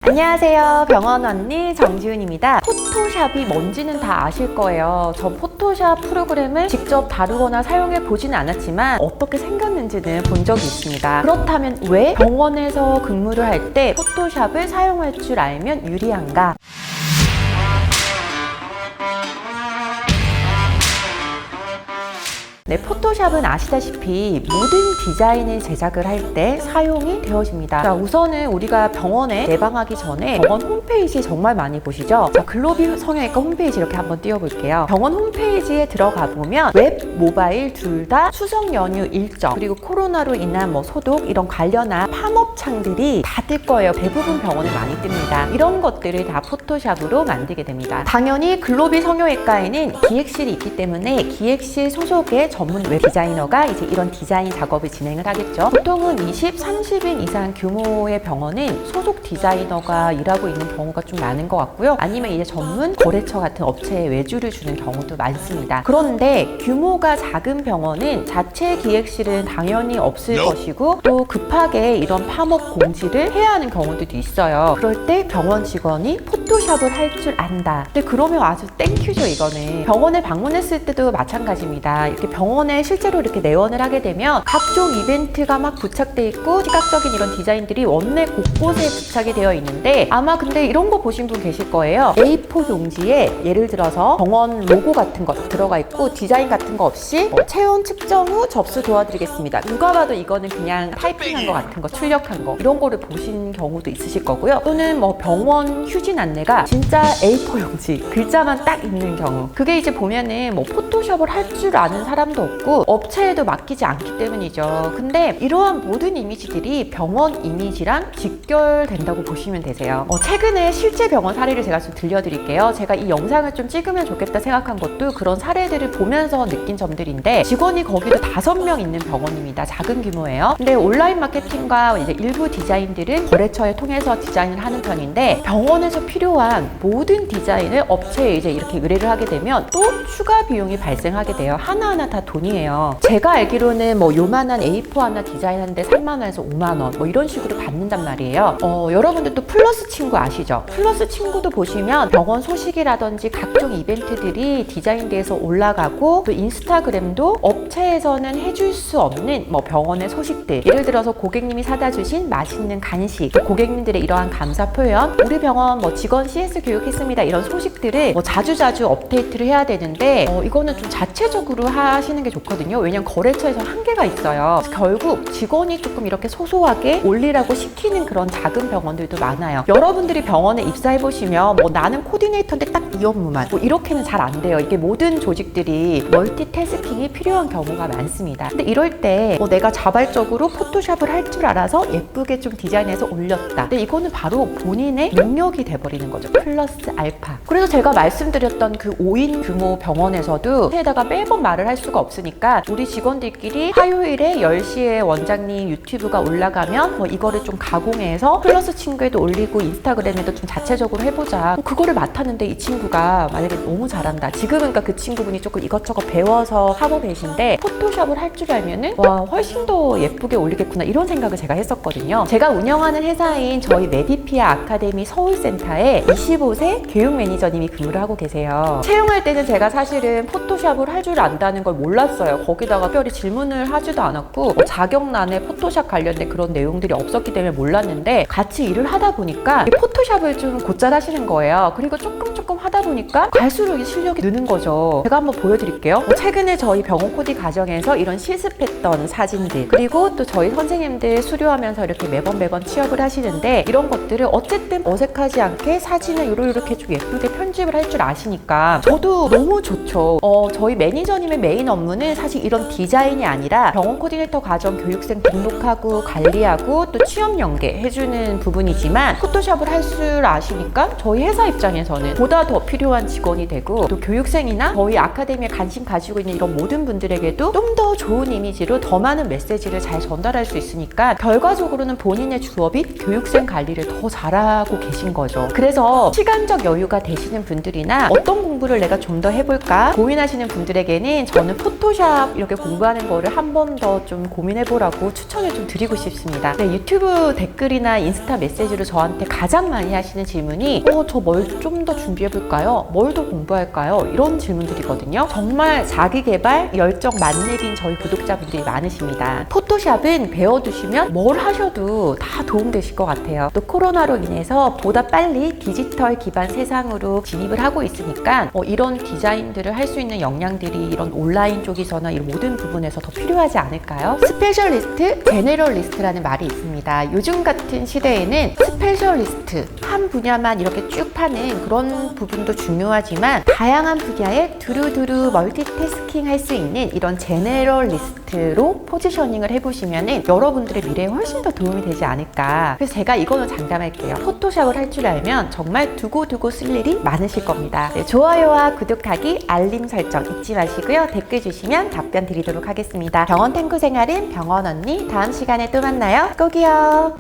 안녕하세요. 병원 언니 정지훈입니다. 포토샵이 뭔지는 다 아실 거예요. 전 포토샵 프로그램을 직접 다루거나 사용해 보지는 않았지만 어떻게 생겼는지는 본 적이 있습니다. 그렇다면 왜 병원에서 근무를 할 때 포토샵을 사용할 줄 알면 유리한가? 네, 포토샵은 아시다시피 모든 디자인을 제작을 할 때 사용이 되어집니다. 자, 우선은 우리가 병원에 내방하기 전에 병원 홈페이지 정말 많이 보시죠? 자, 글로비 성형외과 홈페이지 이렇게 한번 띄워볼게요. 병원 홈페이지에 들어가 보면 웹, 모바일 둘 다 추석 연휴 일정, 그리고 코로나로 인한 소독 이런 관련한 팝업 창들이 다 뜰 거예요. 대부분 병원에 많이 뜹니다. 이런 것들을 다 포토샵으로 만들게 됩니다. 당연히 글로비 성형외과에는 기획실이 있기 때문에 기획실 소속의 전문 웹 디자이너가 이제 이런 디자인 작업을 진행을 하겠죠. 보통은 20, 30인 이상 규모의 병원은 소속 디자이너가 일하고 있는 경우가 좀 많은 것 같고요. 아니면 이제 전문 거래처 같은 업체에 외주를 주는 경우도 많습니다. 그런데 규모가 작은 병원은 자체 기획실은 당연히 없을 것이고 또 급하게 이런 팝업 공지를 해야 하는 경우들도 있어요. 그럴 때 병원 직원이 포토샵을 할 줄 안다. 근데 그러면 아주 땡큐죠, 이거는. 병원에 방문했을 때도 마찬가지입니다. 이렇게 병원에 실제로 이렇게 내원을 하게 되면 각종 이벤트가 막 부착돼 있고 시각적인 이런 디자인들이 원내 곳곳에 부착이 되어 있는데 아마 근데 이런 거 보신 분 계실 거예요. A4 용지에 예를 들어서 병원 로고 같은 거 들어가 있고 디자인 같은 거 없이 체온 측정 후 접수 도와드리겠습니다. 누가 봐도 이거는 그냥 타이핑한 거 같은 거, 출력한 거 이런 거를 보신 경우도 있으실 거고요. 또는 병원 휴진 안내가 진짜 A4 용지 글자만 딱 있는 경우, 그게 이제 보면은 포토샵을 할 줄 아는 사람도 없고 업체에도 맡기지 않기 때문이죠. 근데 이러한 모든 이미지들이 병원 이미지랑 직결된다고 보시면 되세요. 최근에 실제 병원 사례를 제가 좀 들려드릴게요. 제가 이 영상을 좀 찍으면 좋겠다 생각한 것도 그런 사례들을 보면서 느낀 점들인데, 직원이 거기도 5명 있는 병원입니다. 작은 규모예요. 근데 온라인 마케팅과 이제 일부 디자인들은 거래처에 통해서 디자인을 하는 편인데, 병원에서 필요한 모든 디자인을 업체에 이제 이렇게 의뢰를 하게 되면 또 추가 비용이 발생하게 돼요. 하나하나 다 돈이에요. 제가 알기로는 요만한 A4 하나 디자인하는데 3만원에서 5만원 이런 식으로 받는단 말이에요. 여러분들도 플러스 친구 아시죠? 플러스 친구도 보시면 병원 소식이라든지 각종 이벤트들이 디자인돼서 올라가고, 또 인스타그램도 업체에서는 해줄 수 없는 병원의 소식들, 예를 들어서 고객님이 사다 주신 맛있는 간식, 고객님들의 이러한 감사 표현, 우리 병원 직원 CS 교육했습니다 이런 소식들을 자주자주 업데이트를 해야 되는데 이거는 좀 자체적으로 하시는 게 좋거든요. 왜냐면 거래처에서 한계가 있어요. 결국 직원이 조금 이렇게 소소하게 올리라고 시키는 그런 작은 병원들도 많아요. 여러분들이 병원에 입사해보시면 나는 코디네이터인데 딱 이 업무만 이렇게는 잘 안 돼요. 이게 모든 조직들이 멀티태스킹이 필요한 경우가 많습니다. 근데 이럴 때 내가 자발적으로 포토샵을 할 줄 알아서 예쁘게 좀 디자인해서 올렸다. 근데 이거는 바로 본인의 능력이 돼버리는 거죠. 플러스 알파. 그래서 제가 말씀드렸던 그 5인 규모 병원에서도 에다가 매번 말을 할 수가 없으니까 우리 직원들끼리 화요일에 10시에 원장님 유튜브가 올라가면 이거를 좀 가공해서 플러스 친구에도 올리고 인스타그램에도 좀 자체적으로 해보자. 그거를 맡았는데 이 친구가 만약에 너무 잘한다. 지금은 그 친구분이 조금 이것저것 배워서 하고 계신데 포토샵을 할 줄 알면은 훨씬 더 예쁘게 올리겠구나 이런 생각을 제가 했었거든요. 제가 운영하는 회사인 저희 메디피아 아카데미 서울센터에 25세 교육 매니저님이 근무를 하고 계세요. 채용할 때는 제가 사실은 포토샵을 할 줄 안다는 걸 몰랐어요. 거기다가 특별히 질문을 하지도 않았고 자격란에 포토샵 관련된 그런 내용들이 없었기 때문에 몰랐는데, 같이 일을 하다 보니까 포토샵을 좀 곧잘 하시는 거예요. 그리고 조금 하다 보니까 갈수록 실력이 느는 거죠. 제가 한번 보여드릴게요. 최근에 저희 병원 코디 과정에서 이런 실습했던 사진들, 그리고 또 저희 선생님들 수료하면서 이렇게 매번 취업을 하시는데, 이런 것들을 어쨌든 어색하지 않게 사진을 이렇게 좀 예쁘게 편집을 할 줄 아시니까 저도 너무 좋죠. 저희 매니저님의 메인 업무는 사실 이런 디자인이 아니라 병원 코디네이터 과정 교육생 등록하고 관리하고 또 취업 연계 해주는 부분이지만, 포토샵을 할 줄 아시니까 저희 회사 입장에서는 보다 보다 더 필요한 직원이 되고 또 교육생이나 저희 아카데미에 관심 가지고 있는 이런 모든 분들에게도 좀 더 좋은 이미지로 더 많은 메시지를 잘 전달할 수 있으니까 결과적으로는 본인의 주업인 교육생 관리를 더 잘하고 계신 거죠. 그래서 시간적 여유가 되시는 분들이나 어떤 공부를 내가 좀 더 해볼까 고민하시는 분들에게는 저는 포토샵 이렇게 공부하는 거를 한 번 더 좀 고민해보라고 추천을 좀 드리고 싶습니다. 네, 유튜브 댓글이나 인스타 메시지로 저한테 가장 많이 하시는 질문이 저 뭘 좀 더 준비해볼까요? 뭘 더 공부할까요? 이런 질문들이거든요. 정말 자기개발 열정 만렙인 저희 구독자분들이 많으십니다. 포토샵은 배워두시면 뭘 하셔도 다 도움되실 것 같아요. 또 코로나로 인해서 보다 빨리 디지털 기반 세상으로 진입을 하고 있으니까 이런 디자인들을 할 수 있는 역량들이 이런 온라인 쪽에서나 이런 모든 부분에서 더 필요하지 않을까요? 스페셜리스트, 제너럴리스트라는 말이 있습니다. 요즘 같은 시대에는 스페셜리스트, 한 분야만 이렇게 쭉 파는 그런 부분도 중요하지만 다양한 분야에 두루두루 멀티태스킹 할 수 있는 이런 제너럴리스트로 포지셔닝을 해보시면은 여러분들의 미래에 훨씬 더 도움이 되지 않을까. 그래서 제가 이거는 장담할게요. 포토샵을 할 줄 알면 정말 두고두고 쓸 일이 많으실 겁니다. 네, 좋아요와 구독하기, 알림 설정 잊지 마시고요. 댓글 주시면 답변 드리도록 하겠습니다. 병원 탱구 생활은 병원 언니, 다음 시간에 또 만나요. 꼭이요.